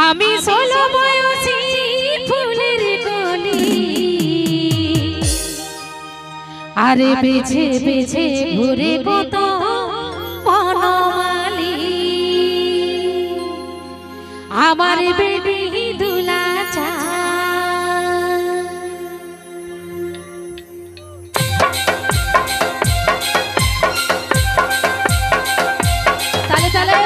আমি 16 বয়সী ফুলের কলি, আরে বেছে বেছে ঘুরে কত বনমালী, আমার বেবি দুলা চা। তালে তালে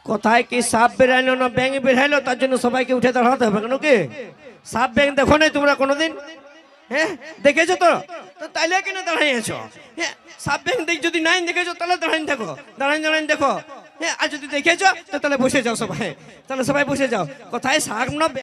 কোথায় কি সাপ বেরাইলো না ব্যাঙ বেরাইলো তার জন্য সবাইকে উঠে দাঁড়াতে হবে কেন? কি সাপ ব্যাঙ দেখো নাই তোমরা কোনোদিন? হ্যাঁ দেখেছো তো? তাইলে কেন দাঁড়াইছো? হ্যাঁ সাপ ব্যাঙ যদি নাই দেখেছো তাহলে দাঁড়াই থাকো, দাঁড়াই দেখো। হ্যাঁ আর যদি দেখেছো তো তাহলে বসে যাও সবাই, তাহলে সবাই বসে যাও। কোথায় শাক না